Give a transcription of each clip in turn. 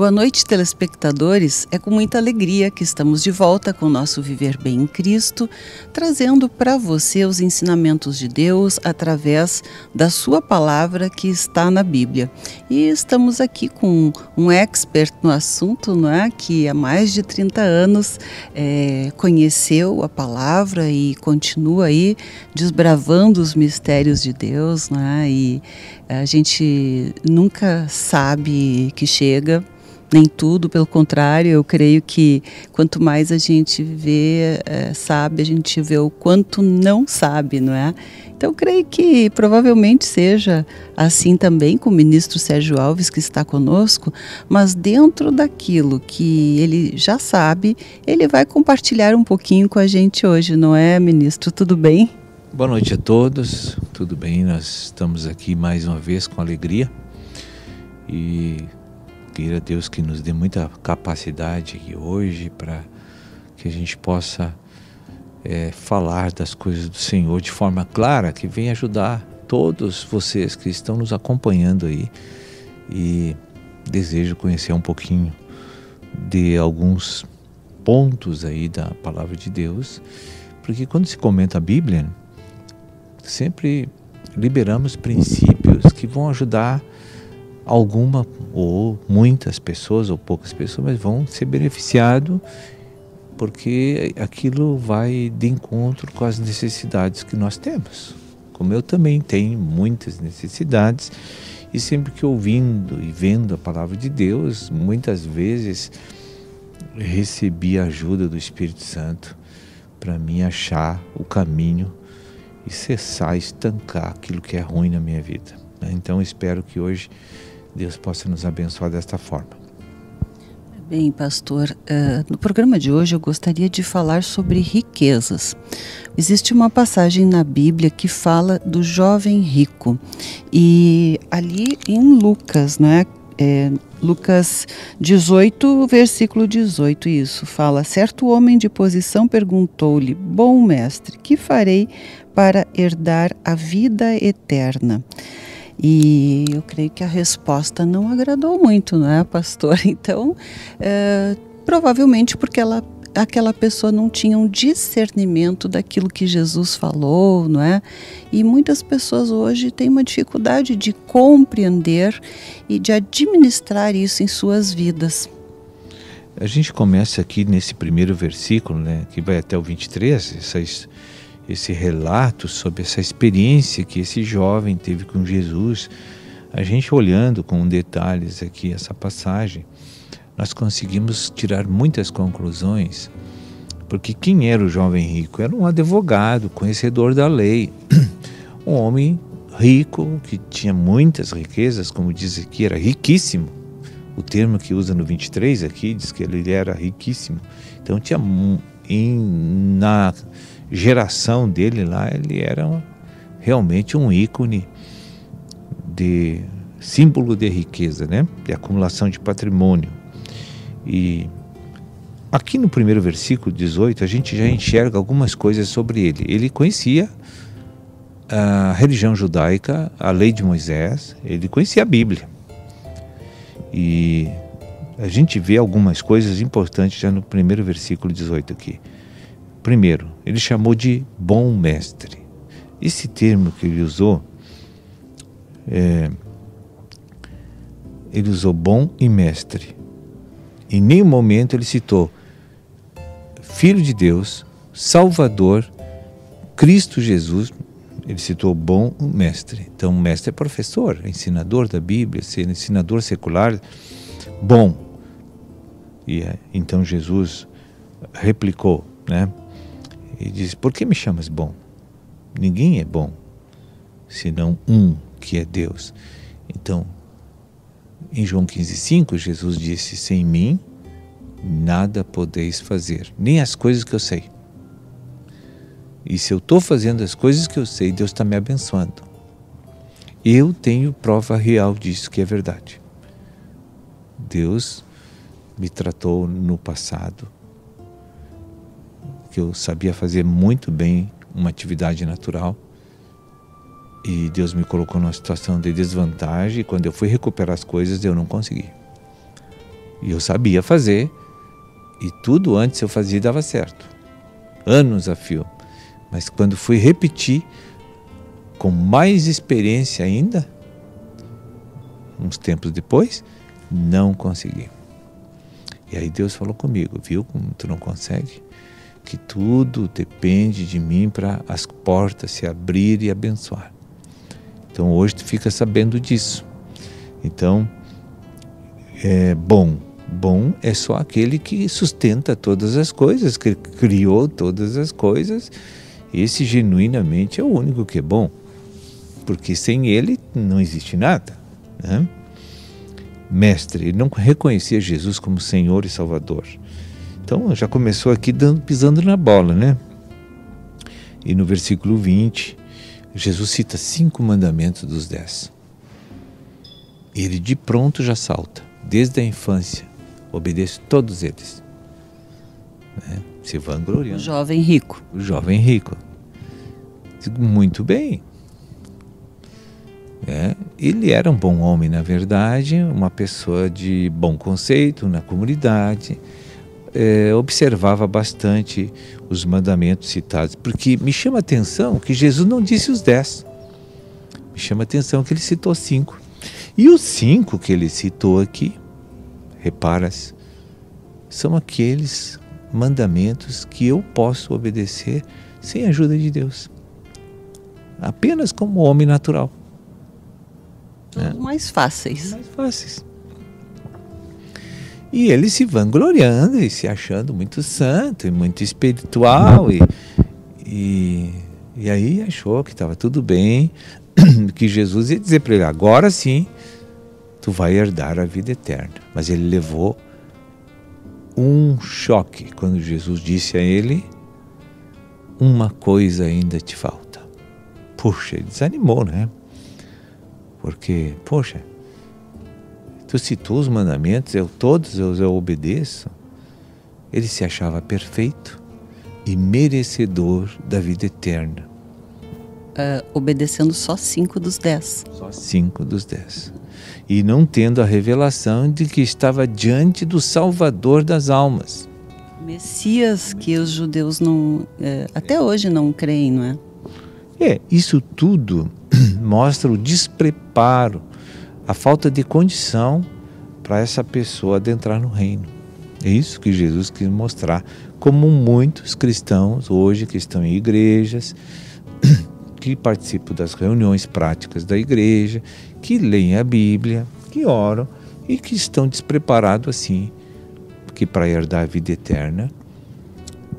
Boa noite, telespectadores. É com muita alegria que estamos de volta com o nosso Viver Bem em Cristo, trazendo para você os ensinamentos de Deus através da sua palavra que está na Bíblia. E estamos aqui com um expert no assunto, não é? Que há mais de 30 anos conheceu a palavra e continua aí desbravando os mistérios de Deus, não é? E a gente nunca sabe que chega, nem tudo, pelo contrário, eu creio que quanto mais a gente vê, sabe, a gente vê o quanto não sabe, não é? Então, eu creio que provavelmente seja assim também com o ministro Sérgio Alves, que está conosco, mas dentro daquilo que ele já sabe, ele vai compartilhar um pouquinho com a gente hoje, não é, ministro? Tudo bem? Boa noite a todos, tudo bem? Nós estamos aqui mais uma vez com alegria e pedir a Deus que nos dê muita capacidade aqui hoje para que a gente possa falar das coisas do Senhor de forma clara, que venha ajudar todos vocês que estão nos acompanhando aí, e desejo conhecer um pouquinho de alguns pontos aí da palavra de Deus, porque quando se comenta a Bíblia, sempre liberamos princípios que vão ajudar alguma ou muitas pessoas ou poucas pessoas, mas vão ser beneficiados, porque aquilo vai de encontro com as necessidades que nós temos. Como eu também tenho muitas necessidades, e sempre que ouvindo e vendo a palavra de Deus, muitas vezes recebi a ajuda do Espírito Santo para mim achar o caminho e cessar, estancar aquilo que é ruim na minha vida. Então espero que hoje Deus possa nos abençoar desta forma. Bem, pastor, no programa de hoje eu gostaria de falar sobre riquezas. Existe uma passagem na Bíblia que fala do jovem rico, e ali em Lucas, né? Lucas 18, versículo 18, isso fala: certo homem de posição perguntou-lhe: bom mestre, que farei para herdar a vida eterna? E eu creio que a resposta não agradou muito, não é, pastor? Então, provavelmente porque aquela pessoa não tinha um discernimento daquilo que Jesus falou, não é? E muitas pessoas hoje têm uma dificuldade de compreender e de administrar isso em suas vidas. A gente começa aqui nesse primeiro versículo, né, que vai até o 23, esse relato sobre essa experiência que esse jovem teve com Jesus. A gente olhando com detalhes aqui essa passagem, nós conseguimos tirar muitas conclusões, porque quem era o jovem rico? Era um advogado, conhecedor da lei, um homem rico que tinha muitas riquezas, como diz aqui, era riquíssimo. O termo que usa no 23 aqui diz que ele era riquíssimo. Então tinha na geração dele lá, ele era realmente um ícone de símbolo de riqueza, né? De acumulação de patrimônio. E aqui no primeiro versículo 18 a gente já enxerga algumas coisas sobre ele. Ele conhecia a religião judaica, a lei de Moisés, ele conhecia a Bíblia. E a gente vê algumas coisas importantes já no primeiro versículo 18 aqui. Primeiro, ele chamou de bom mestre. Esse termo que ele usou, ele usou bom e mestre. Em nenhum momento ele citou Filho de Deus, Salvador, Cristo Jesus. Ele citou bom mestre. Então, mestre é professor, é ensinador da Bíblia, ensinador secular, bom. E então Jesus replicou, né? E diz: por que me chamas bom? Ninguém é bom, senão um, que é Deus. Então, em João 15,5, Jesus disse: sem mim, nada podeis fazer, nem as coisas que eu sei. E se eu estou fazendo as coisas que eu sei, Deus está me abençoando. Eu tenho prova real disso, que é verdade. Deus me tratou no passado, que eu sabia fazer muito bem uma atividade natural, e Deus me colocou numa situação de desvantagem, e quando eu fui recuperar as coisas, eu não consegui. E eu sabia fazer, e tudo antes eu fazia e dava certo. Anos a fio. Mas quando fui repetir, com mais experiência ainda, uns tempos depois, não consegui. E aí Deus falou comigo, viu como tu não consegue? Que tudo depende de mim para as portas se abrir e abençoar. Então hoje tu fica sabendo disso. Então, bom é só aquele que sustenta todas as coisas, que criou todas as coisas. Esse genuinamente é o único que é bom, porque sem ele não existe nada, né? Mestre, ele não reconhecia Jesus como Senhor e Salvador. Então já começou aqui pisando na bola, né? E no versículo 20, Jesus cita 5 mandamentos dos 10. Ele de pronto já salta, desde a infância, obedece todos eles, né? Se vangloriando. O jovem rico. O jovem rico. Digo, muito bem. Ele era um bom homem, na verdade, uma pessoa de bom conceito na comunidade, observava bastante os mandamentos citados, porque me chama a atenção que Jesus não disse os 10, me chama a atenção que ele citou 5, e os 5 que ele citou aqui, repara-se, são aqueles mandamentos que eu posso obedecer sem a ajuda de Deus, apenas como homem natural. Os mais fáceis. Mais fáceis. E ele se vangloriando e se achando muito santo e muito espiritual e aí achou que estava tudo bem, que Jesus ia dizer para ele, agora sim tu vai herdar a vida eterna. Mas ele levou um choque quando Jesus disse a ele, uma coisa ainda te falta. Puxa, ele desanimou, né? Porque, poxa, tu citou os mandamentos, todos eu obedeço. Ele se achava perfeito e merecedor da vida eterna. Obedecendo só 5 dos 10. Só 5 dos 10. E não tendo a revelação de que estava diante do Salvador das almas. Messias que os judeus não, até hoje não creem, não é? Isso tudo mostra o despreparo, a falta de condição para essa pessoa adentrar no reino. É isso que Jesus quis mostrar, como muitos cristãos hoje que estão em igrejas, que participam das reuniões práticas da igreja, que leem a Bíblia, que oram e que estão despreparados assim, porque para herdar a vida eterna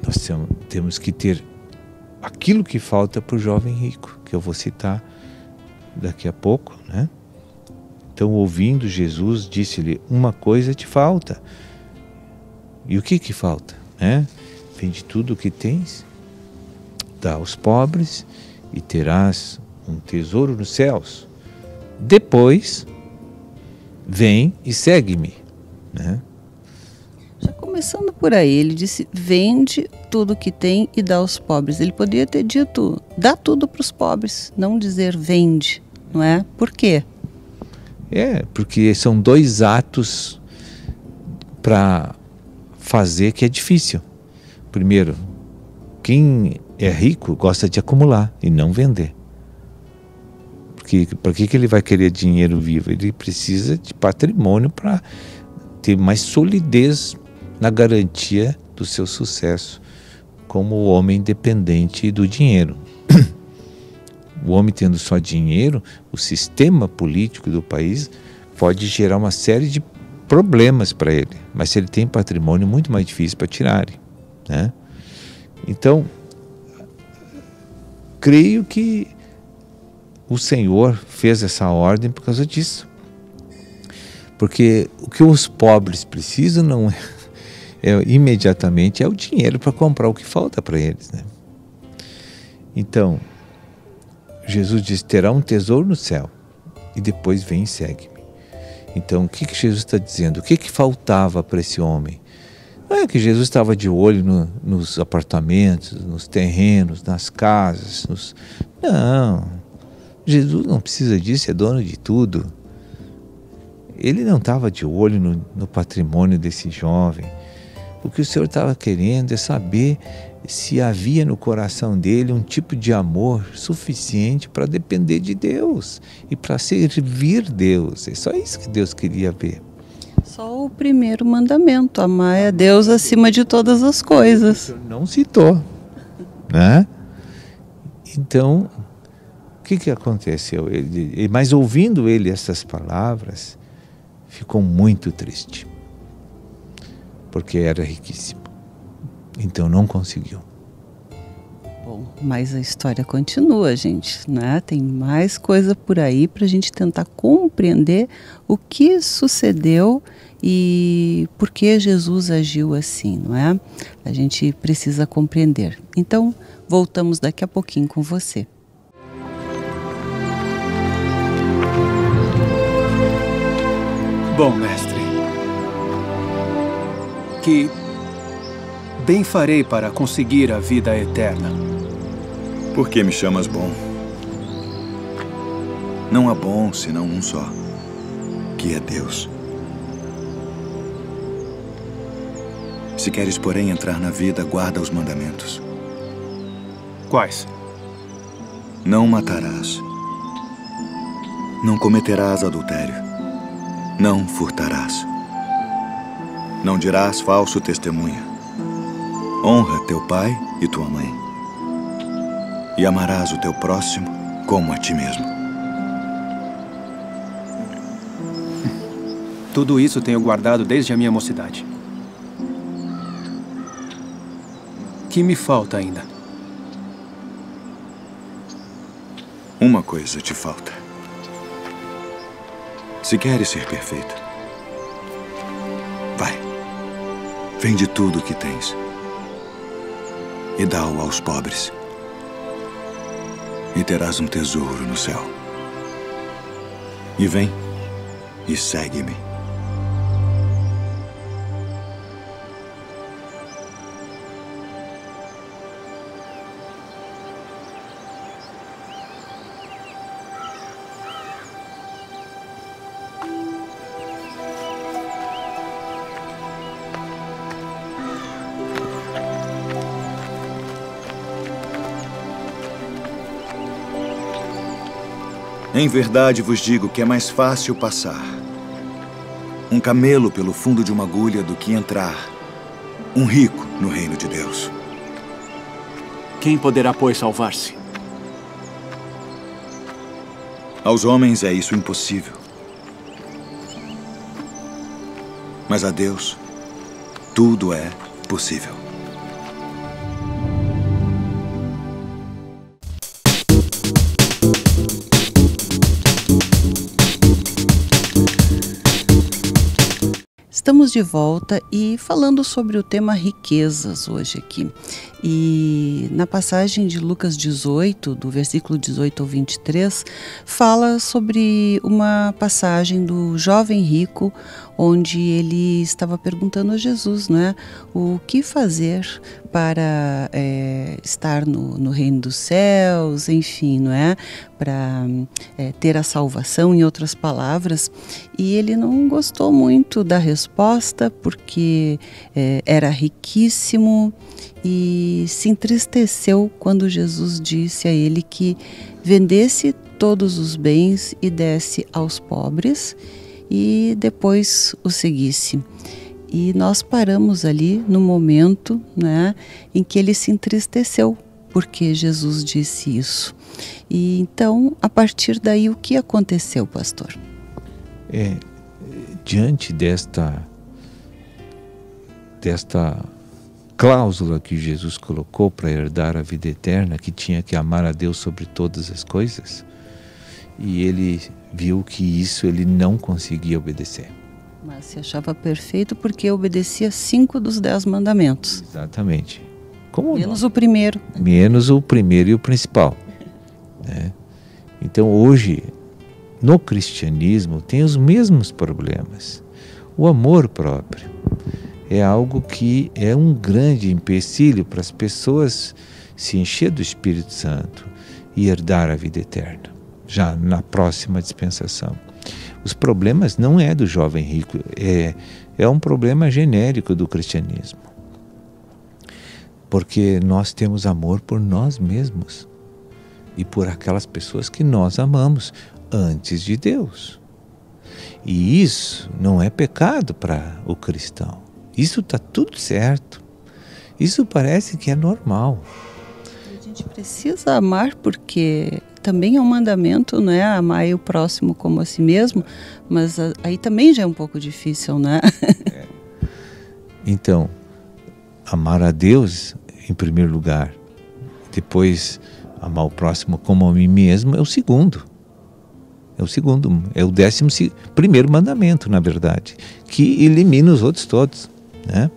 nós temos que ter aquilo que falta para o jovem rico, que eu vou citar daqui a pouco, né? Então, ouvindo Jesus, disse-lhe, uma coisa te falta. E o que falta? Vende tudo o que tens, dá aos pobres e terás um tesouro nos céus. Depois, vem e segue-me, né? Já começando por aí, ele disse, vende tudo que tem e dá aos pobres. Ele poderia ter dito, dá tudo para os pobres, não dizer vende, não é? Por quê? Porque são 2 atos para fazer que é difícil. Primeiro, quem é rico gosta de acumular e não vender. Porque para que ele vai querer dinheiro vivo? Ele precisa de patrimônio para ter mais solidez na garantia do seu sucesso como homem dependente do dinheiro. O homem tendo só dinheiro, o sistema político do país pode gerar uma série de problemas para ele. Mas se ele tem patrimônio, é muito mais difícil para tirarem, né? Então, creio que o Senhor fez essa ordem por causa disso. Porque o que os pobres precisam não imediatamente é o dinheiro para comprar o que falta para eles, né? Então, Jesus diz, terá um tesouro no céu e depois vem e segue-me. Então, o que Jesus está dizendo? O que faltava para esse homem? Não é que Jesus estava de olho nos apartamentos, nos terrenos, nas casas. Não, Jesus não precisa disso, é dono de tudo. ele não estava de olho no patrimônio desse jovem. O que o Senhor estava querendo é saber se havia no coração dele um tipo de amor suficiente para depender de Deus e para servir Deus. É só isso que Deus queria ver. Só o primeiro mandamento, amar a Deus acima de todas as coisas. O Senhor não citou, né? Então, o que aconteceu? Mas ouvindo ele essas palavras, ficou muito triste, porque era riquíssimo. Então não conseguiu. Bom, mas a história continua, gente, né? Tem mais coisa por aí para a gente tentar compreender o que sucedeu e por que Jesus agiu assim, não é? A gente precisa compreender. Então, voltamos daqui a pouquinho com você. Bom, mestre, que bem farei para conseguir a vida eterna? Por que me chamas bom? Não há bom senão um só, que é Deus. Se queres, porém, entrar na vida, guarda os mandamentos. Quais? Não matarás. Não cometerás adultério. Não furtarás. Não dirás falso testemunho. Honra teu pai e tua mãe. E amarás o teu próximo como a ti mesmo. Tudo isso tenho guardado desde a minha mocidade. Que me falta ainda? Uma coisa te falta. Se queres ser perfeito, vai, vende tudo o que tens e dá-o aos pobres, e terás um tesouro no céu. E vem e segue-me. Em verdade vos digo que é mais fácil passar um camelo pelo fundo de uma agulha do que entrar um rico no reino de Deus. Quem poderá, pois, salvar-se? Aos homens é isso impossível. Mas a Deus tudo é possível. Estamos de volta e falando sobre o tema riquezas hoje aqui. E na passagem de Lucas 18, do versículo 18 ao 23, fala sobre uma passagem do jovem rico, onde ele estava perguntando a Jesus, né, o que fazer para estar no reino dos céus, enfim, não é? Para ter a salvação, em outras palavras. E ele não gostou muito da resposta, porque era riquíssimo, e se entristeceu quando Jesus disse a ele que vendesse todos os bens e desse aos pobres e depois o seguisse. E nós paramos ali no momento, né, em que ele se entristeceu, porque Jesus disse isso. E então, a partir daí, o que aconteceu, pastor? Diante desta cláusula que Jesus colocou para herdar a vida eterna, que tinha que amar a Deus sobre todas as coisas, e ele viu que isso ele não conseguia obedecer. Mas se achava perfeito porque obedecia 5 dos 10 mandamentos. Exatamente. Como menos o primeiro. Menos o primeiro e o principal, né? Então hoje, no cristianismo, tem os mesmos problemas. O amor próprio é algo que é um grande empecilho para as pessoas se encher do Espírito Santo e herdar a vida eterna, já na próxima dispensação. Os problemas não é do jovem rico, é um problema genérico do cristianismo. Porque nós temos amor por nós mesmos e por aquelas pessoas que nós amamos antes de Deus. E isso não é pecado para o cristão. Isso está tudo certo. Isso parece que é normal. A gente precisa amar porque também é um mandamento, não é? Amar o próximo como a si mesmo, mas aí também já é um pouco difícil, né? Então, amar a Deus em primeiro lugar, depois amar o próximo como a mim mesmo, é o segundo. É o 11º mandamento, na verdade, que elimina os outros todos, né?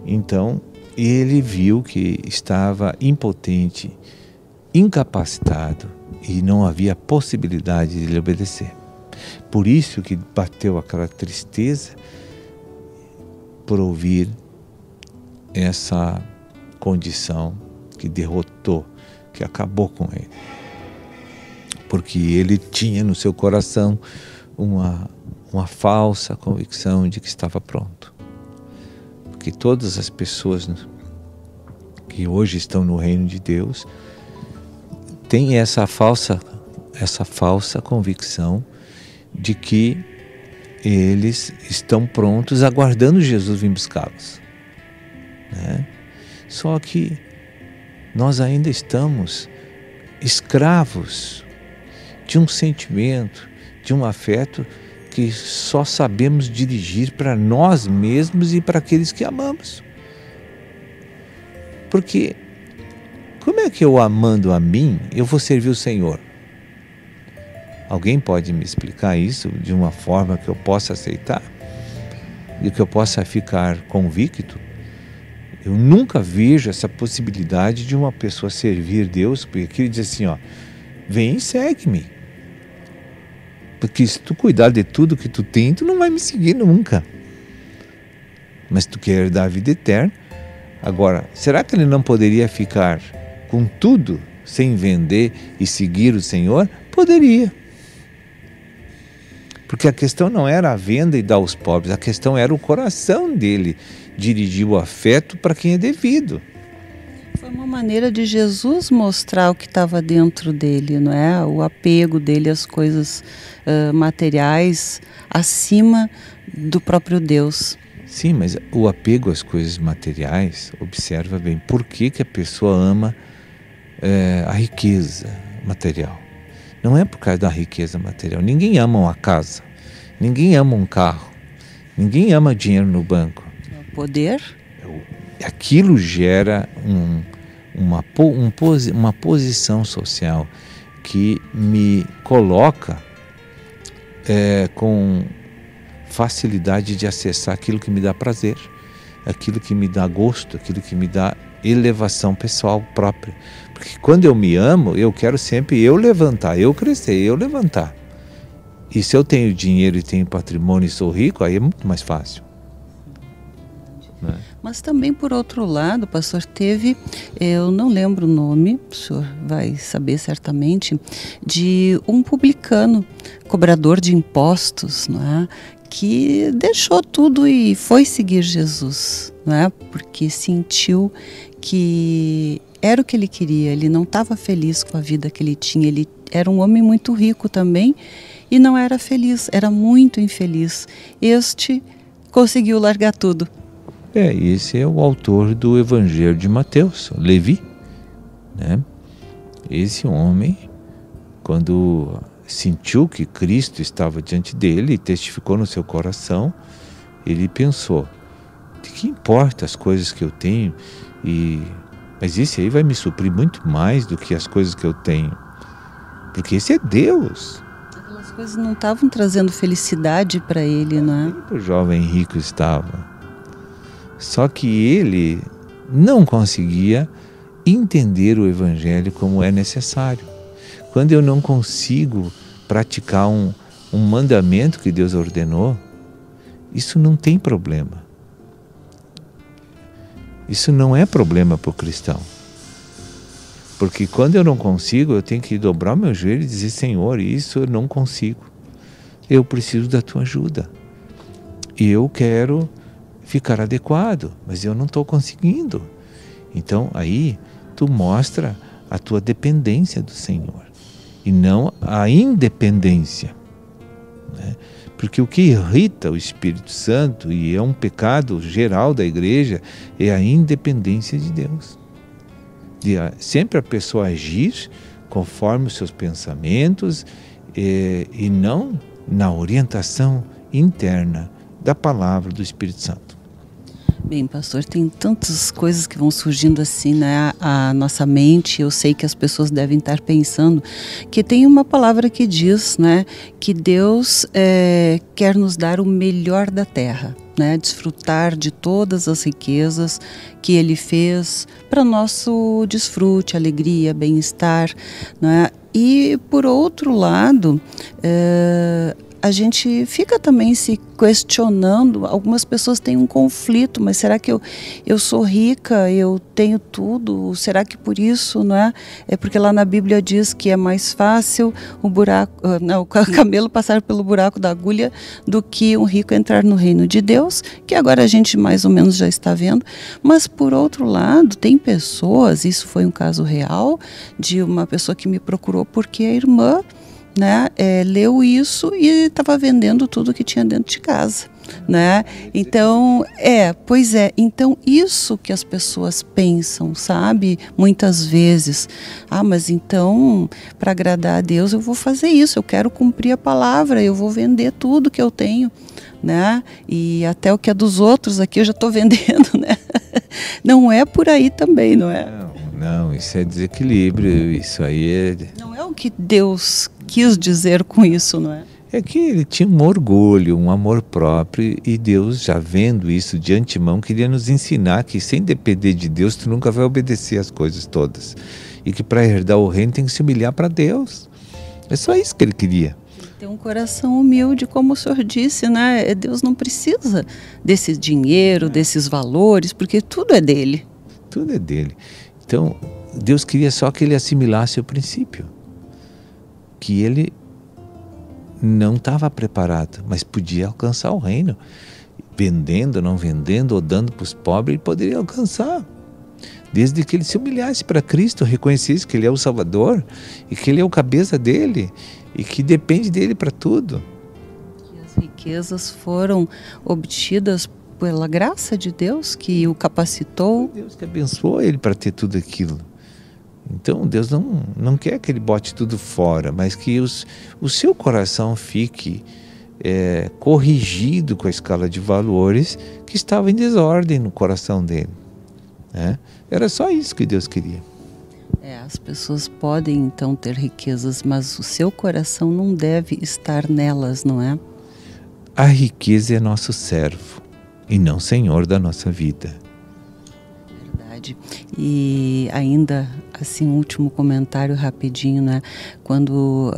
Então, ele viu que estava impotente, incapacitado e não havia possibilidade de lhe obedecer. Por isso que bateu aquela tristeza por ouvir essa condição que derrotou, que acabou com ele. Porque ele tinha no seu coração uma falsa convicção de que estava pronto. Porque todas as pessoas que hoje estão no reino de Deus têm essa falsa convicção de que eles estão prontos aguardando Jesus vir buscá-los, né? Só que nós ainda estamos escravos de um sentimento, de um afeto que só sabemos dirigir para nós mesmos e para aqueles que amamos. Porque como é que eu, amando a mim, eu vou servir o Senhor? Alguém pode me explicar isso de uma forma que eu possa aceitar? E que eu possa ficar convicto? Eu nunca vejo essa possibilidade de uma pessoa servir Deus, porque aqui ele diz assim, ó, vem e segue-me. Porque se tu cuidar de tudo que tu tem, tu não vai me seguir nunca. Mas tu quer dar a vida eterna. Agora, será que ele não poderia ficar com tudo, sem vender e seguir o Senhor? Poderia. Porque a questão não era a venda e dar aos pobres, a questão era o coração dele, dirigir o afeto para quem é devido. Foi uma maneira de Jesus mostrar o que estava dentro dele, não é? O apego dele às coisas materiais acima do próprio Deus. Sim, mas o apego às coisas materiais, observa bem, por que a pessoa ama a riqueza material? Não é por causa da riqueza material. Ninguém ama uma casa, ninguém ama um carro, ninguém ama dinheiro no banco. O poder? Aquilo gera uma posição social que me coloca com facilidade de acessar aquilo que me dá prazer, aquilo que me dá gosto, aquilo que me dá elevação pessoal própria. Porque quando eu me amo, eu quero sempre eu levantar, eu crescer, eu levantar. E se eu tenho dinheiro e tenho patrimônio e sou rico, aí é muito mais fácil. Né? Mas também, por outro lado, pastor, teve, eu não lembro o nome, o senhor vai saber certamente, de um publicano, cobrador de impostos, não é? Que deixou tudo e foi seguir Jesus, não é? Porque sentiu que era o que ele queria, ele não estava feliz com a vida que ele tinha, ele era um homem muito rico também e não era feliz, era muito infeliz. Este conseguiu largar tudo. Esse é o autor do Evangelho de Mateus, Levi, né? Esse homem, quando sentiu que Cristo estava diante dele e testificou no seu coração, ele pensou, de que importa as coisas que eu tenho? Mas esse aí vai me suprir muito mais do que as coisas que eu tenho, porque esse é Deus. Aquelas coisas não estavam trazendo felicidade para ele, não é? O jovem rico estava. Só que ele não conseguia entender o Evangelho como é necessário. Quando eu não consigo praticar um mandamento que Deus ordenou, isso não tem problema. Isso não é problema para o cristão. Porque quando eu não consigo, eu tenho que dobrar o meu joelho e dizer, Senhor, isso eu não consigo. eu preciso da tua ajuda. E eu quero ficar adequado, mas eu não estou conseguindo. Então aí tu mostra a tua dependência do Senhor e não a independência, né? Porque o que irrita o Espírito Santo, e é um pecado geral da igreja, é a independência de Deus. De sempre a pessoa agir conforme os seus pensamentos e não na orientação interna da palavra do Espírito Santo. Bem, pastor, tem tantas coisas que vão surgindo assim, né, a nossa mente. Eu sei que as pessoas devem estar pensando que tem uma palavra que diz, né, que Deus quer nos dar o melhor da terra, né, desfrutar de todas as riquezas que Ele fez para nosso desfrute, alegria, bem-estar, né? E por outro lado, a gente fica também se questionando. Algumas pessoas têm um conflito, mas será que eu sou rica, eu tenho tudo? Será que por isso, não é? É porque lá na Bíblia diz que é mais fácil o camelo passar pelo buraco da agulha do que um rico entrar no reino de Deus, que agora a gente mais ou menos já está vendo. Mas por outro lado, tem pessoas, isso foi um caso real, de uma pessoa que me procurou porque a irmã, né, leu isso e estava vendendo tudo que tinha dentro de casa, né? Então, então isso que as pessoas pensam, sabe? Muitas vezes, mas então, para agradar a Deus eu vou fazer isso, eu quero cumprir a palavra, eu vou vender tudo que eu tenho, né? E até o que é dos outros aqui eu já estou vendendo, né? Não é por aí também, não é? Não, isso é desequilíbrio, isso aí é... Não é o que Deus quis dizer com isso, não é? É que ele tinha um orgulho, um amor próprio, e Deus, já vendo isso de antemão, queria nos ensinar que sem depender de Deus, tu nunca vai obedecer as coisas todas. E que para herdar o reino tem que se humilhar para Deus. É só isso que ele queria. Ter um coração humilde, como o senhor disse, né? Deus não precisa desse dinheiro, desses valores, porque tudo é dele. Tudo é dele. Então, Deus queria só que ele assimilasse o princípio. Que ele não estava preparado, mas podia alcançar o reino. Vendendo, não vendendo, ou dando para os pobres, ele poderia alcançar. Desde que ele se humilhasse para Cristo, reconhecesse que ele é o Salvador, e que ele é o cabeça dele, e que depende dele para tudo. Que as riquezas foram obtidas pela graça de Deus, que o capacitou. Deus que abençoou ele para ter tudo aquilo. Então Deus não quer que ele bote tudo fora, mas que o seu coração fique corrigido com a escala de valores que estava em desordem no coração dele, né? Era só isso que Deus queria. As pessoas podem então ter riquezas, mas o seu coração não deve estar nelas, não é? A riqueza é nosso servo e não senhor da nossa vida. Verdade. E ainda assim, um último comentário rapidinho, né? Quando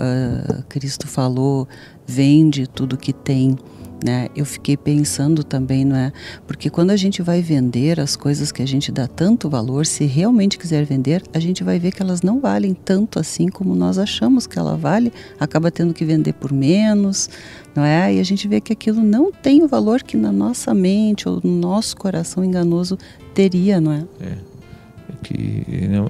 Cristo falou, vende tudo que tem, né? Eu fiquei pensando também, não é? Porque quando a gente vai vender as coisas que a gente dá tanto valor, se realmente quiser vender, a gente vai ver que elas não valem tanto assim como nós achamos que ela vale, acaba tendo que vender por menos, não é? E a gente vê que aquilo não tem o valor que na nossa mente ou no nosso coração enganoso teria, não é? Que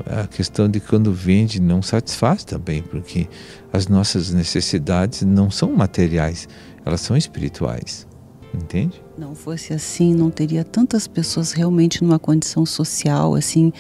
a questão de quando vende não satisfaz também, porque as nossas necessidades não são materiais, elas são espirituais, entende? Não fosse assim, não teria tantas pessoas realmente numa condição social, assim,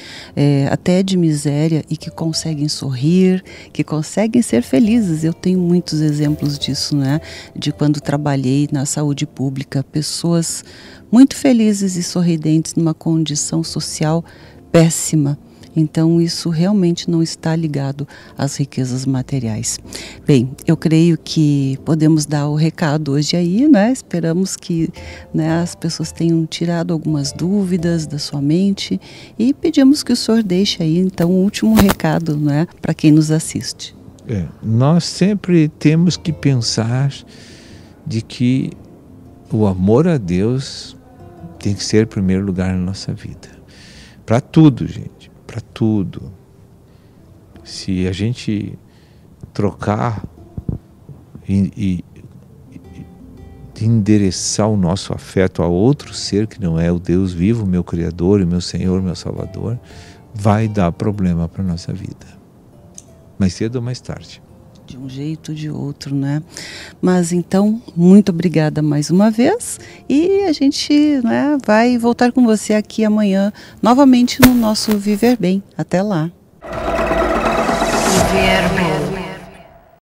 até de miséria, e que conseguem sorrir, que conseguem ser felizes. Eu tenho muitos exemplos disso, né? De quando trabalhei na saúde pública, pessoas muito felizes e sorridentes numa condição social péssima. Então isso realmente não está ligado às riquezas materiais. Bem, eu creio que podemos dar o recado hoje aí, né? Esperamos que, né, as pessoas tenham tirado algumas dúvidas da sua mente e pedimos que o senhor deixe aí então o último recado, né, para quem nos assiste. Nós sempre temos que pensar de que o amor a Deus tem que ser em primeiro lugar na nossa vida. Para tudo, gente, para tudo. Se a gente trocar e de endereçar o nosso afeto a outro ser que não é o Deus vivo, meu Criador, o meu Senhor, meu Salvador, vai dar problema para a nossa vida. Mais cedo ou mais tarde. De um jeito ou de outro, né? Mas então, muito obrigada mais uma vez e a gente, né, vai voltar com você aqui amanhã, novamente no nosso Viver Bem. Até lá. Viver Bem.